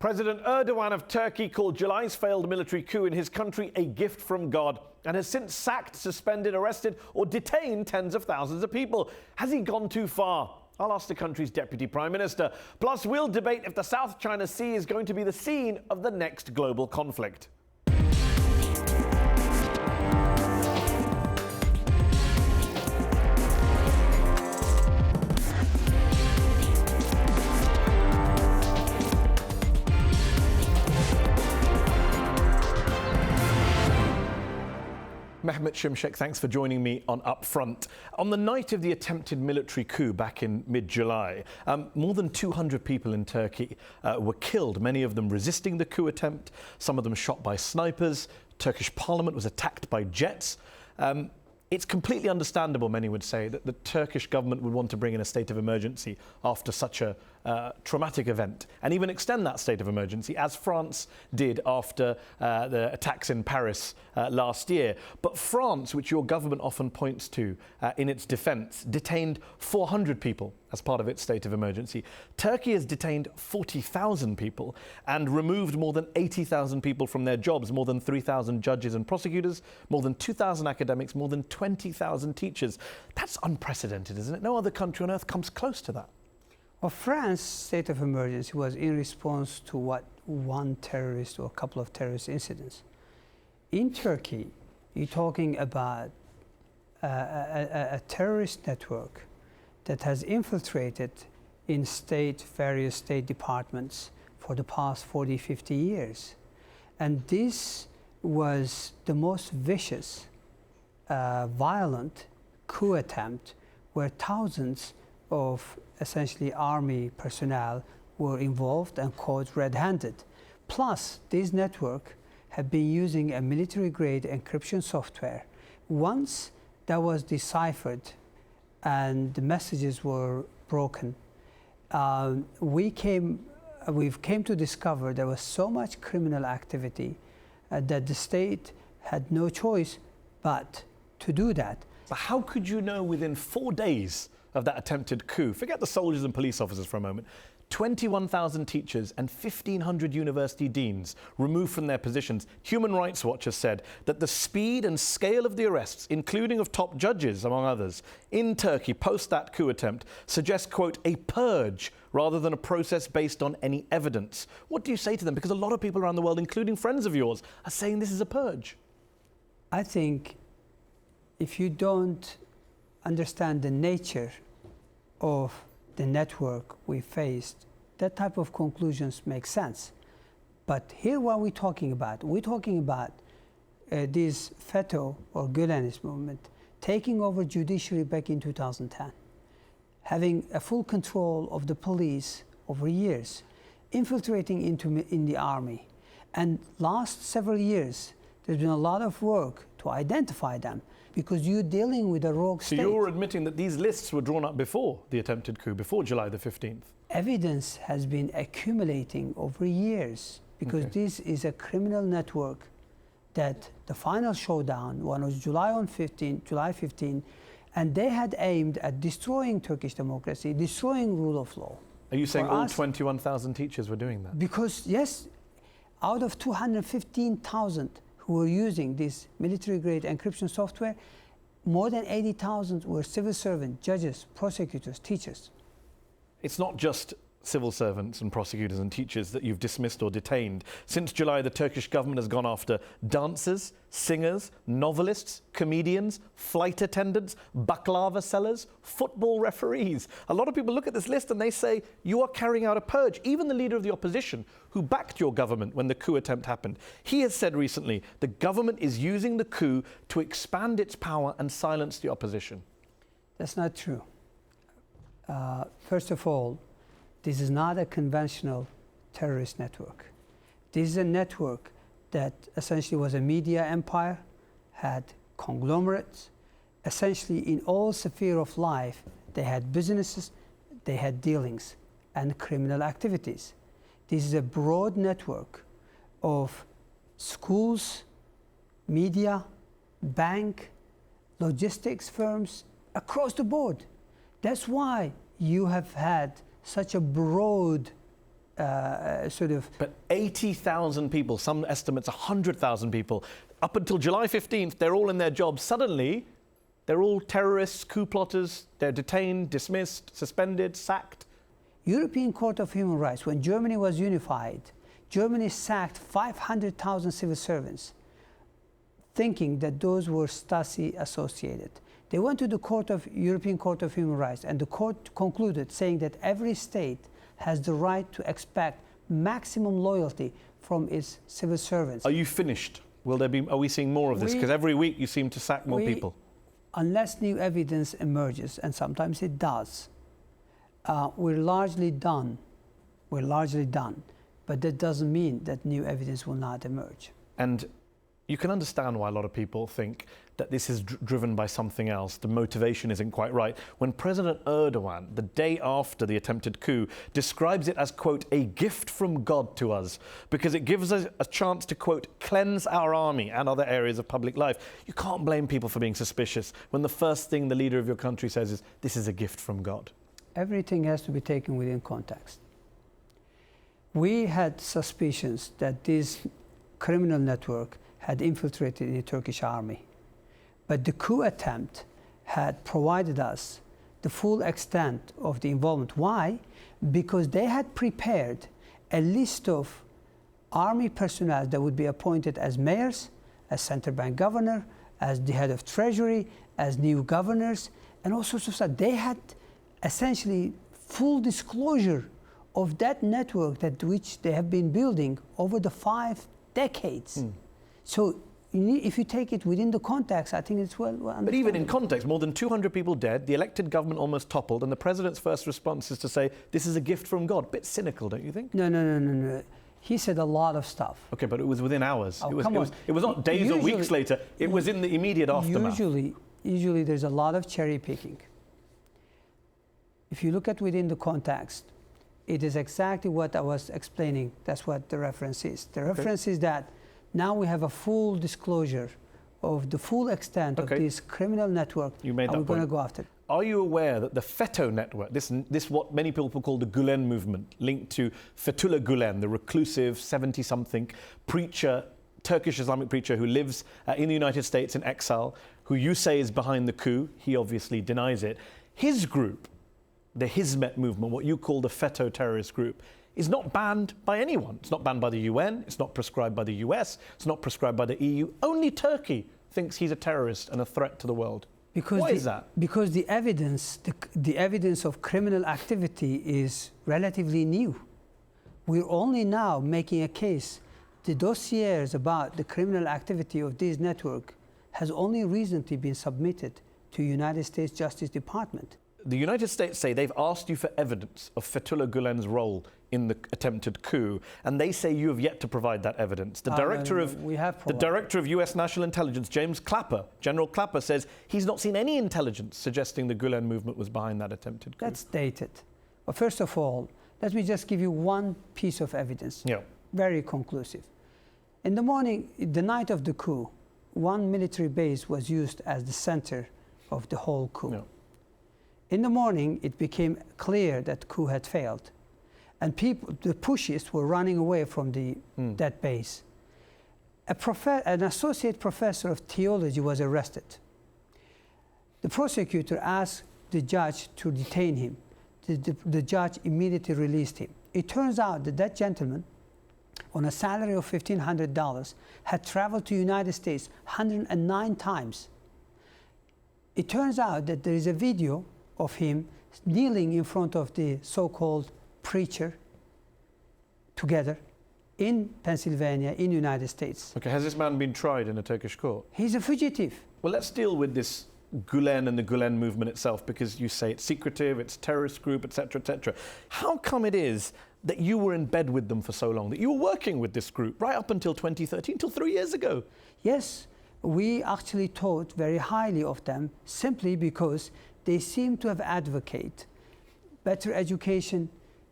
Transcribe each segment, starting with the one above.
President Erdogan of Turkey called July's failed military coup in his country a gift from God and has since sacked, suspended, arrested or detained tens of thousands of people. Has he gone too far? I'll ask the country's deputy prime minister. Plus, we'll debate if the South China Sea is going to be the scene of the next global conflict. Mehmet, Simsek, thanks for joining me on UpFront. On the night of the attempted military coup back in mid-July, more than 200 people in Turkey were killed, many of them resisting the coup attempt, some of them shot by snipers. Turkish parliament was attacked by jets. It's completely understandable, many would say, that the Turkish government would want to bring in a state of emergency after such a traumatic event, and even extend that state of emergency, as France did after the attacks in Paris last year. But France, which your government often points to in its defence, detained 400 people as part of its state of emergency. Turkey has detained 40,000 people and removed more than 80,000 people from their jobs, more than 3,000 judges and prosecutors, more than 2,000 academics, more than 20,000 teachers. That's unprecedented, isn't it? No other country on earth comes close to that. Well, France's state of emergency was in response to one terrorist or a couple of terrorist incidents. In Turkey, you're talking about a terrorist network that has infiltrated in various state departments for the past 40, 50 years. And this was the most vicious, violent coup attempt where thousands of essentially army personnel were involved and caught red-handed. Plus, this network had been using a military-grade encryption software. Once that was deciphered and the messages were broken, we've came to discover there was so much criminal activity that the state had no choice but to do that. But how could you know within 4 days of that attempted coup, forget the soldiers and police officers for a moment, 21,000 teachers and 1,500 university deans removed from their positions? Human Rights Watch has said that the speed and scale of the arrests, including of top judges, among others, in Turkey post that coup attempt, suggests, quote, a purge rather than a process based on any evidence. What do you say to them? Because a lot of people around the world, including friends of yours, are saying this is a purge. I think if you don't understand the nature of the network we faced, that type of conclusions make sense. But here what we're talking about this FETÖ or Gülenist movement taking over judiciary back in 2010, having a full control of the police over years, infiltrating in the army. And last several years, there's been a lot of work to identify them, because you're dealing with a rogue state. So you're admitting that these lists were drawn up before the attempted coup, before July the 15th? Evidence has been accumulating over years, because this is a criminal network that the final showdown, one was July 15, and they had aimed at destroying Turkish democracy, destroying rule of law. Are you saying all 21,000 teachers were doing that? Because, yes, out of 215,000 who were using this military-grade encryption software, more than 80,000 were civil servants, judges, prosecutors, teachers. It's not just civil servants and prosecutors and teachers that you've dismissed or detained. Since July, the Turkish government has gone after dancers, singers, novelists, comedians, flight attendants, baklava sellers, football referees. A lot of people look at this list and they say, you are carrying out a purge. Even the leader of the opposition, who backed your government when the coup attempt happened, he has said recently the government is using the coup to expand its power and silence the opposition. That's not true. First of all, this is not a conventional terrorist network. This is a network that essentially was a media empire, had conglomerates. Essentially, in all spheres of life, they had businesses, they had dealings, and criminal activities. This is a broad network of schools, media, bank, logistics firms, across the board. That's why you have had such a broad sort of... But 80,000 people, some estimates 100,000 people, up until July 15th, they're all in their jobs. Suddenly, they're all terrorists, coup plotters, they're detained, dismissed, suspended, sacked. European Court of Human Rights, when Germany was unified, Germany sacked 500,000 civil servants, thinking that those were Stasi associated. They went to the European Court of Human Rights, and the court concluded, saying that every state has the right to expect maximum loyalty from its civil servants. Are you finished? Are we seeing more of this? Because every week you seem to sack more people. Unless new evidence emerges, and sometimes it does, we're largely done. We're largely done. But that doesn't mean that new evidence will not emerge. And you can understand why a lot of people think that this is driven by something else. The motivation isn't quite right. When President Erdogan, the day after the attempted coup, describes it as, quote, a gift from God to us, because it gives us a chance to, quote, cleanse our army and other areas of public life. You can't blame people for being suspicious when the first thing the leader of your country says is, this is a gift from God. Everything has to be taken within context. We had suspicions that this criminal network had infiltrated in the Turkish army. But the coup attempt had provided us the full extent of the involvement. Why? Because they had prepared a list of army personnel that would be appointed as mayors, as central bank governor, as the head of treasury, as new governors, and all sorts of stuff. They had essentially full disclosure of that network which they have been building over the 5 decades. So if you take it within the context, I think it's well understood. But even in context, more than 200 people dead, the elected government almost toppled, and the president's first response is to say, this is a gift from God. Bit cynical, don't you think? No. He said a lot of stuff. Okay, but it was within hours. Oh, it was not days or weeks later. It was in the immediate aftermath. Usually there's a lot of cherry picking. If you look at within the context, it is exactly what I was explaining. That's what the reference is. The reference is that now we have a full disclosure of the full extent of this criminal network. You made that point. We're going to go after it. Are you aware that the FETÖ network, this what many people call the Gülen movement, linked to Fethullah Gülen, the reclusive 70-something preacher, Turkish Islamic preacher who lives in the United States in exile, who you say is behind the coup? He obviously denies it. His group, the Hizmet movement, what you call the FETÖ terrorist group, is not banned by anyone. It's not banned by the UN, it's not prescribed by the US, it's not prescribed by the EU. Only Turkey thinks he's a terrorist and a threat to the world. Why is that? Because the evidence of criminal activity is relatively new. We're only now making a case. The dossiers about the criminal activity of this network has only recently been submitted to United States Justice Department. The United States say they've asked you for evidence of Fethullah Gülen's role in the attempted coup, and they say you have yet to provide that evidence. The director of US National Intelligence, General Clapper, says he's not seen any intelligence suggesting the Gülen movement was behind that attempted coup. That's dated. But first of all, let me just give you one piece of evidence. Yeah. Very conclusive. In the morning, the night of the coup, one military base was used as the center of the whole coup. Yeah. In the morning, it became clear that the coup had failed. And the pushists were running away from that base. An associate professor of theology was arrested. The prosecutor asked the judge to detain him. The judge immediately released him. It turns out that that gentleman, on a salary of $1,500, had traveled to the United States 109 times. It turns out that there is a video of him kneeling in front of the so-called preacher together in Pennsylvania, in the United States. Okay, has this man been tried in a Turkish court? He's a fugitive. Well, let's deal with this Gülen and the Gülen movement itself, because you say it's secretive, it's a terrorist group, etc., etc. How come it is that you were in bed with them for so long, that you were working with this group right up until 2013, until 3 years ago? Yes, we actually thought very highly of them simply because they seem to have advocated better education,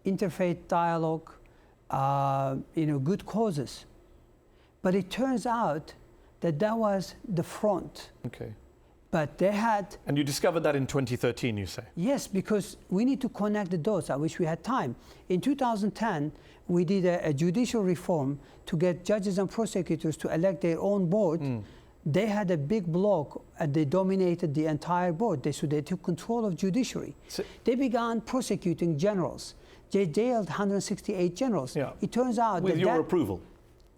interfaith dialogue, good causes. But it turns out that that was the front. Okay. But they had... And you discovered that in 2013, you say? Yes, because we need to connect the dots. I wish we had time. In 2010, we did a judicial reform to get judges and prosecutors to elect their own board. They had a big bloc and they dominated the entire board. So they took control of judiciary. So they began prosecuting generals. They jailed 168 generals. Yeah. It turns out with your approval.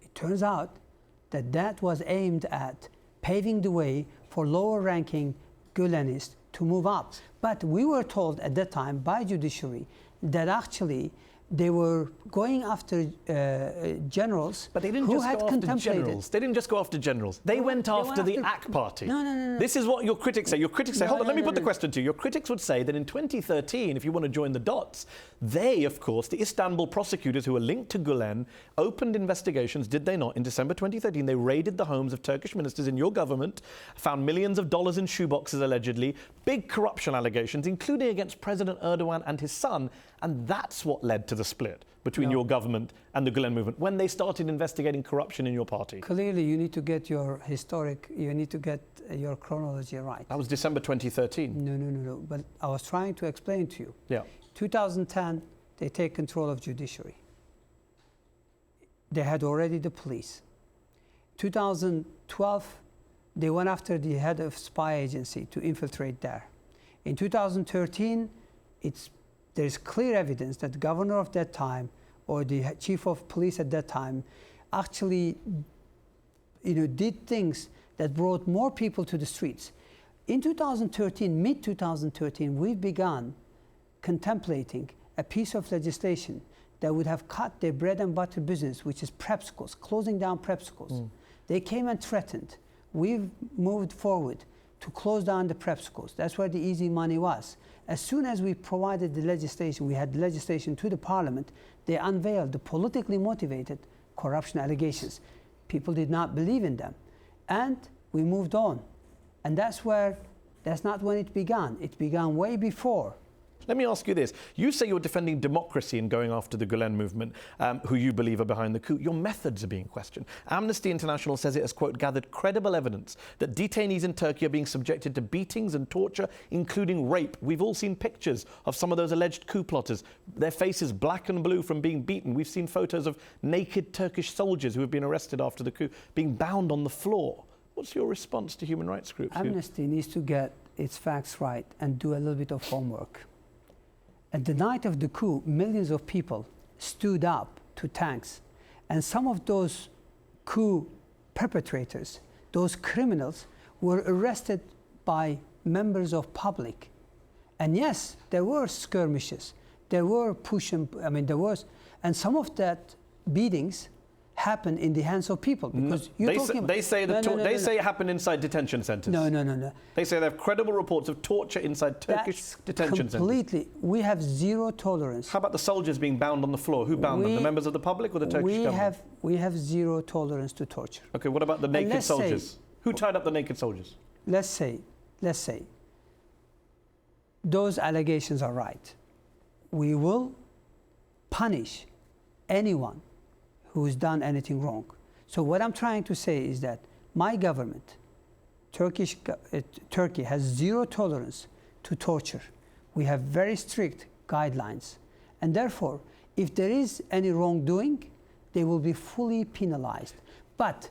It turns out that that was aimed at paving the way for lower-ranking Gulenists to move up. But we were told at that time by judiciary that actually they were going after generals but they didn't who just had go after contemplated. generals. They didn't just go after generals. They went after the AK party. No. This is what your critics say. Your critics say, hold on, let me put the no. question to you. Your critics would say that in 2013, if you want to join the dots, they, of course, the Istanbul prosecutors who were linked to Gulen, opened investigations, did they not? In December 2013, they raided the homes of Turkish ministers in your government, found millions of dollars in shoeboxes, allegedly, big corruption allegations, including against President Erdogan and his son, and that's what led to the split between your government and the Gulen movement, when they started investigating corruption in your party. Clearly, you need to get your you need to get your chronology right. That was December 2013. No. But I was trying to explain to you. Yeah. 2010, they take control of judiciary. They had already the police. 2012, they went after the head of spy agency to infiltrate there. In 2013, there's clear evidence that the governor of that time or the chief of police at that time actually did things that brought more people to the streets. In 2013, mid-2013, we began contemplating a piece of legislation that would have cut their bread and butter business, which is prep schools, closing down prep schools. They came and threatened. We've moved forward to close down the prep schools. That's where the easy money was. As soon as we provided the legislation, we had the legislation to the parliament, they unveiled the politically motivated corruption allegations. People did not believe in them. And we moved on. And that's not when it began. It began way before. Let me ask you this. You say you're defending democracy and going after the Gulen movement, who you believe are behind the coup. Your methods are being questioned. Amnesty International says it has, quote, gathered credible evidence that detainees in Turkey are being subjected to beatings and torture, including rape. We've all seen pictures of some of those alleged coup plotters, their faces black and blue from being beaten. We've seen photos of naked Turkish soldiers who have been arrested after the coup being bound on the floor. What's your response to human rights groups? Amnesty needs to get its facts right and do a little bit of homework. At the night of the coup, millions of people stood up to tanks. And some of those coup perpetrators, those criminals, were arrested by members of public. And yes, there were skirmishes. There were and some of that beatings happen in the hands of people because they say it happened inside detention centers. No. They say they have credible reports of torture inside Turkish detention centers. Completely. We have zero tolerance. How about the soldiers being bound on the floor? Who bound them? The members of the public or the Turkish government? We have zero tolerance to torture. Okay, what about the naked soldiers? Who tied up the naked soldiers? Let's say those allegations are right. We will punish anyone who's done anything wrong. So what I'm trying to say is that my government, Turkey, has zero tolerance to torture. We have very strict guidelines. And therefore, if there is any wrongdoing, they will be fully penalized. But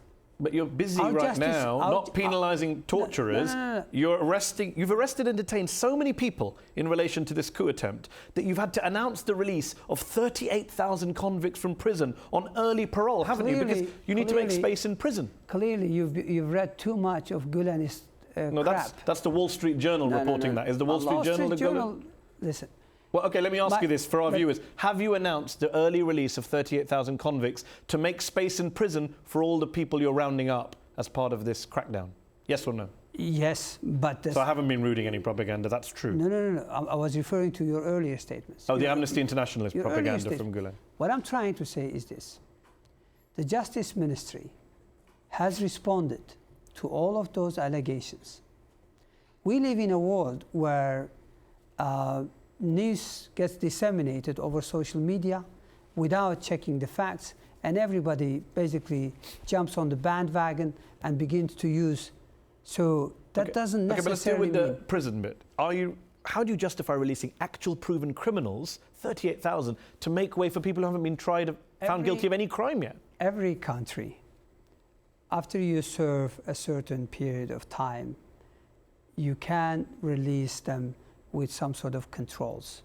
you're busy right now not penalising torturers. No. You've arrested and detained so many people in relation to this coup attempt that you've had to announce the release of 38,000 convicts from prison on early parole, haven't you? Because you need to make space in prison. Clearly, you've read too much of Gulenist crap. That's the Wall Street Journal reporting that. Is the Wall Street Journal the Gulen? Listen. Well, okay, let me ask you this for our viewers. Have you announced the early release of 38,000 convicts to make space in prison for all the people you're rounding up as part of this crackdown? Yes or no? Yes, but... So I haven't been rooting any propaganda, that's true. No. I was referring to your earlier statements. Oh, the Amnesty Internationalist propaganda from Gulen. What I'm trying to say is this. The Justice Ministry has responded to all of those allegations. We live in a world where news gets disseminated over social media without checking the facts, and everybody basically jumps on the bandwagon and begins to use. So That doesn't necessarily. Okay, but let's deal with the prison bit. How do you justify releasing actual proven criminals, 38,000, to make way for people who haven't been tried, found guilty of any crime yet? Every country, after you serve a certain period of time, you can release them with some sort of controls.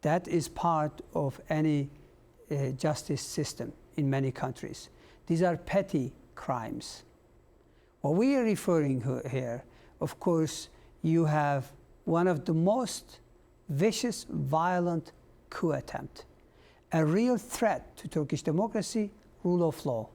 That is part of any justice system in many countries. These are petty crimes. What we are referring here, of course, you have one of the most vicious, violent coup attempt, a real threat to Turkish democracy, rule of law.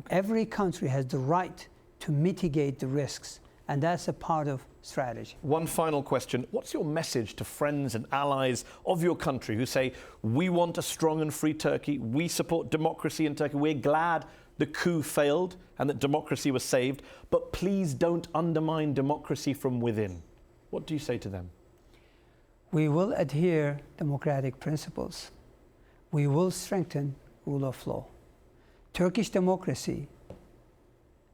Okay. Every country has the right to mitigate the risks, and that's a part of strategy. One final question. What's your message to friends and allies of your country who say, we want a strong and free Turkey, we support democracy in Turkey, we're glad the coup failed and that democracy was saved, but please don't undermine democracy from within? What do you say to them? We will adhere democratic principles. We will strengthen rule of law. Turkish democracy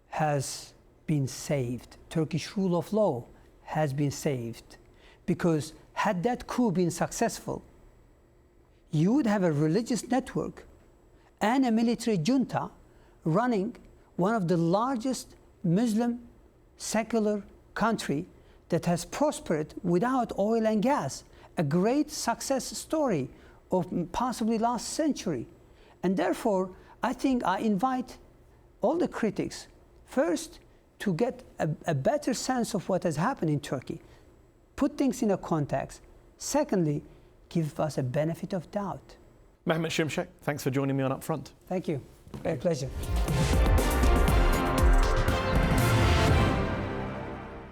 has been saved. Turkish rule of law has been saved. Because had that coup been successful, you would have a religious network and a military junta running one of the largest Muslim secular country that has prospered without oil and gas, a great success story of possibly last century. And therefore, I think I invite all the critics, first, to get a better sense of what has happened in Turkey, put things in a context. Secondly, give us a benefit of doubt. Mehmet Simsek, thanks for joining me on UpFront. Thank you. My pleasure.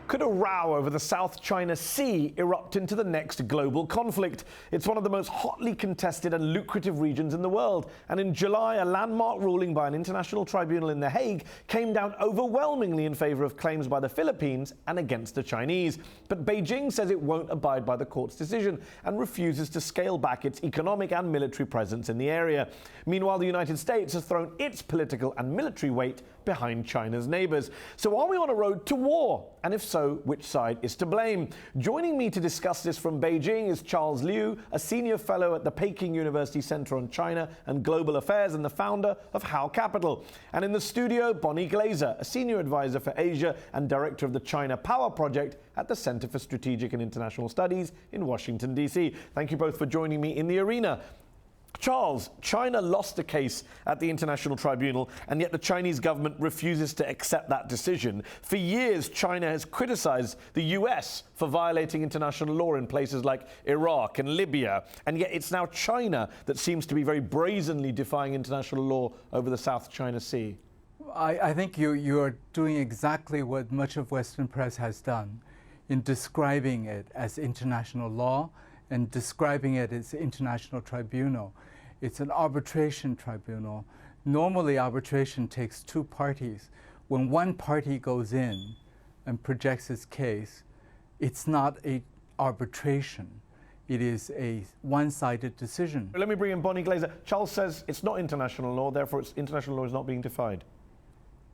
Could a row over the South China Sea erupt into the next global conflict? It's one of the most hotly contested and lucrative regions in the world. And in July, a landmark ruling by an international tribunal in The Hague came down overwhelmingly in favor of claims by the Philippines and against the Chinese. But Beijing says it won't abide by the court's decision and refuses to scale back its economic and military presence in the area. Meanwhile, the United States has thrown its political and military weight behind China's neighbors. So are we on a road to war? And if so, which side is to blame? Joining me to discuss this from Beijing is Charles Liu, a senior fellow at the Peking University Center on China and Global Affairs and the founder of How Capital. And in the studio, Bonnie Glaser, a senior advisor for Asia and director of the China Power Project at the Center for Strategic and International Studies in Washington, D.C. Thank you both for joining me in the arena. Charles, China lost the case at the International Tribunal, and yet the Chinese government refuses to accept that decision. For years, China has criticized the US for violating international law in places like Iraq and Libya, and yet it's now China that seems to be very brazenly defying international law over the South China Sea. I think you are doing exactly what much of Western press has done in describing it as international law and describing it as international tribunal. It's an arbitration tribunal. Normally, arbitration takes two parties. When one party goes in and projects its case, it's not an arbitration. It is a one-sided decision. Let me bring in Bonnie Glaser. Charles says it's not international law, therefore international law is not being defied.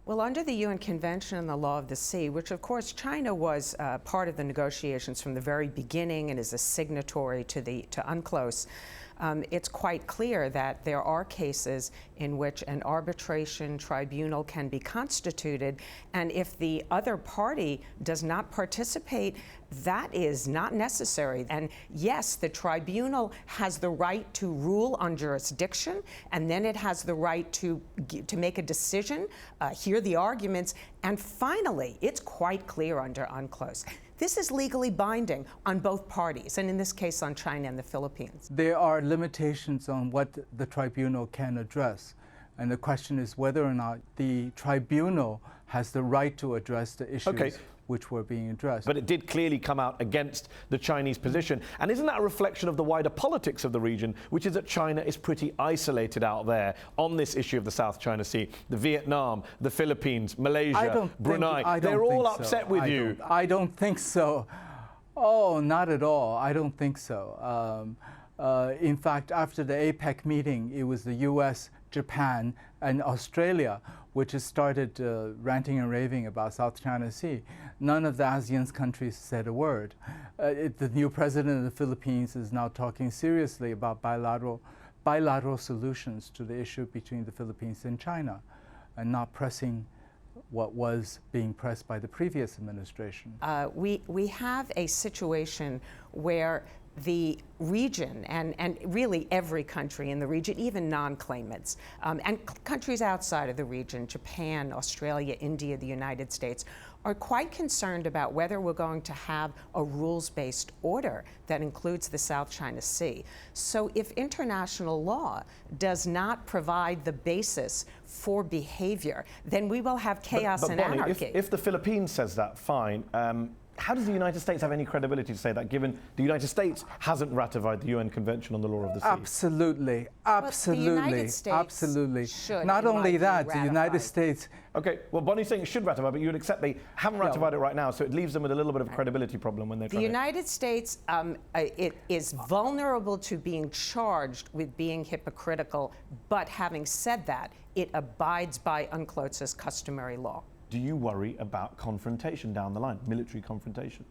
Well, under the UN Convention on the Law of the Sea, which of course China was part of the negotiations from the very beginning and is a signatory to UNCLOS, it's quite clear that there are cases in which an arbitration tribunal can be constituted, and if the other party does not participate, that is not necessary. And yes, the tribunal has the right to rule on jurisdiction, and then it has the right to make a decision, hear the arguments, and finally, it's quite clear under UNCLOS. This is legally binding on both parties, and in this case on China and the Philippines. There are limitations on what the tribunal can address, and the question is whether or not the tribunal has the right to address the issues which were being addressed. But it did clearly come out against the Chinese position. And isn't that a reflection of the wider politics of the region, which is that China is pretty isolated out there on this issue of the South China Sea? The Vietnam, the Philippines, Malaysia, Brunei, they're all upset with you. I don't think so. Oh, not at all. I don't think so. In fact, after the APEC meeting, it was the US Japan, and Australia, which has started ranting and raving about South China Sea. None of the ASEAN countries said a word. The new president of the Philippines is now talking seriously about bilateral solutions to the issue between the Philippines and China, and not pressing what was being pressed by the previous administration. We have a situation where the region, and really every country in the region, even non-claimants, and countries outside of the region, Japan, Australia, India, the United States, are quite concerned about whether we're going to have a rules-based order that includes the South China Sea. So if international law does not provide the basis for behavior, then we will have chaos and Bonnie, anarchy. if the Philippines says that, fine. How does the United States have any credibility to say that, given the United States hasn't ratified the UN Convention on the Law of the Sea? Absolutely, absolutely, the United States absolutely. should, Not in only my view, that, the United ratify. States. Okay, well, Bonnie's saying it should ratify, but you would accept they haven't ratified it right now, so it leaves them with a little bit of a credibility problem when they're The trying United States it is vulnerable to being charged with being hypocritical, but having said that, it abides by UNCLOS's customary law. Do you worry about confrontation down the line, military confrontation?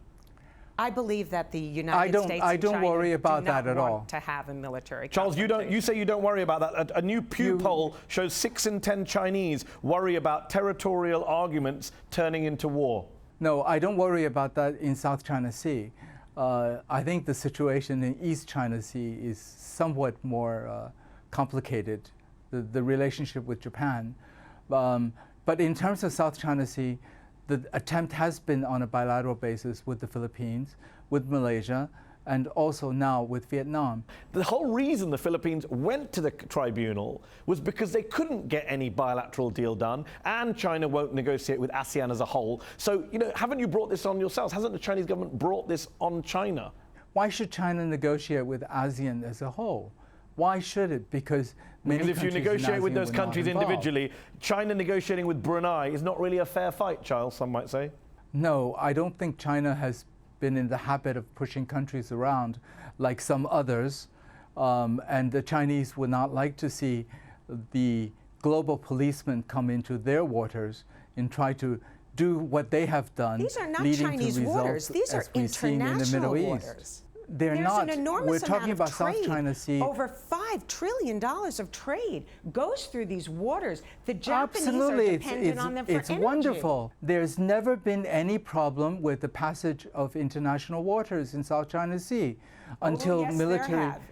I believe that the United States I and don't China worry about do not that at want all. to have a military Charles, you say you don't worry about that. A new Pew poll shows 6 in 10 Chinese worry about territorial arguments turning into war. No, I don't worry about that in South China Sea. I think the situation in East China Sea is somewhat more complicated, the relationship with Japan. But in terms of South China Sea, the attempt has been on a bilateral basis with the Philippines, with Malaysia, and also now with Vietnam. The whole reason the Philippines went to the tribunal was because they couldn't get any bilateral deal done, and China won't negotiate with ASEAN as a whole. So, haven't you brought this on yourselves? Hasn't the Chinese government brought this on China? Why should China negotiate with ASEAN as a whole? Why should it? Because if you negotiate with those countries individually, China negotiating with Brunei is not really a fair fight, Charles, some might say. No, I don't think China has been in the habit of pushing countries around like some others. And the Chinese would not like to see the global policemen come into their waters and try to do what they have done. These are not leading Chinese to results waters. These are as we've seen in the Middle international East. waters. They're There's not. an enormous We're talking amount about of trade. South China Sea. Over $5 trillion of trade goes through these waters. The Japanese Absolutely. are dependent on them for it's energy. wonderful. There's never been any problem with the passage of international waters in South China Sea until yes,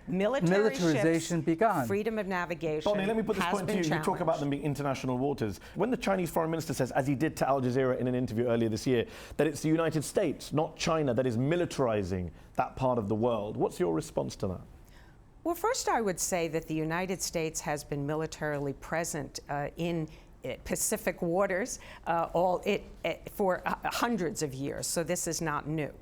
militarization ships, began. Freedom of navigation. Bonnie, let me put this has point to been you. You talk about challenged. them being international waters. When the Chinese foreign minister says, as he did to Al Jazeera in an interview earlier this year, that it's the United States, not China, that is militarizing that part of the world, what's your response to that? Well, first I would say that the United States has been militarily present in Pacific waters for hundreds of years, so this is not new.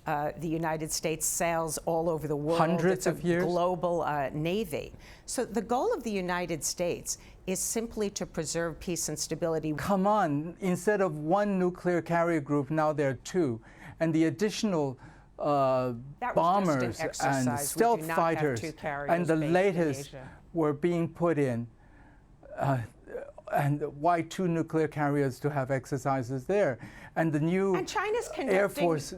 The United States sails all over the world. Hundreds of years? Global navy. So the goal of the United States is simply to preserve peace and stability. Come on, instead of one nuclear carrier group, now there are 2. And the additional bombers and stealth fighters and the latest were being put in. And why 2 nuclear carriers to have exercises there? And the new Air Force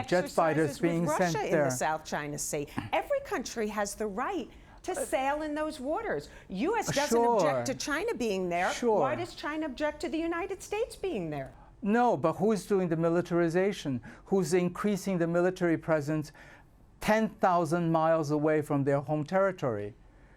jet fighters being sent there. In the South China Sea. Every country has the right to sail in those waters. U.S. doesn't object to China being there. Sure. Why does China object to the United States being there? No, but who's doing the militarization? Who's increasing the military presence 10,000 miles away from their home territory?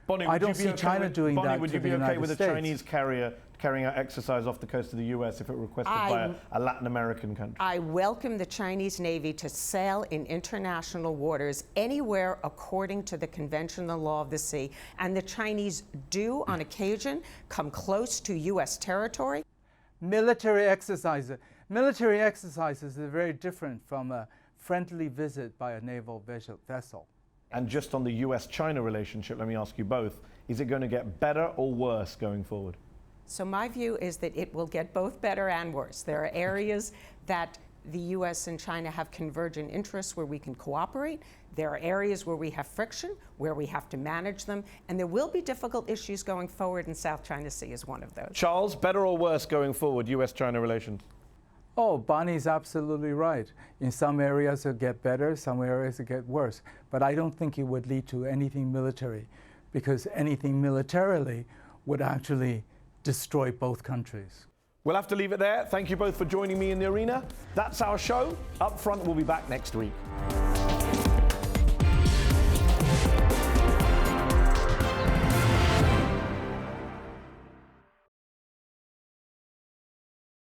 Bonnie, I don't see China doing that would to you the be okay United with a States. Chinese carrier carrying out exercise off the coast of the US if it were requested by a Latin American country? I welcome the Chinese Navy to sail in international waters anywhere according to the Convention on the Law of the Sea, and the Chinese do, on occasion, come close to U.S. territory. Military exercises. Military exercises are very different from a friendly visit by a naval vessel. And just on the US-China relationship, let me ask you both, is it going to get better or worse going forward? So my view is that it will get both better and worse. There are areas that the US and China have convergent interests where we can cooperate. There are areas where we have friction, where we have to manage them, and there will be difficult issues going forward, and South China Sea is one of those. Charles, better or worse going forward, US-China relations? Oh, Bonnie's absolutely right. In some areas it'll get better, some areas it'll get worse. But I don't think it would lead to anything military, because anything militarily would actually destroy both countries. We'll have to leave it there. Thank you both for joining me in the arena. That's our show. Up Front will be back next week.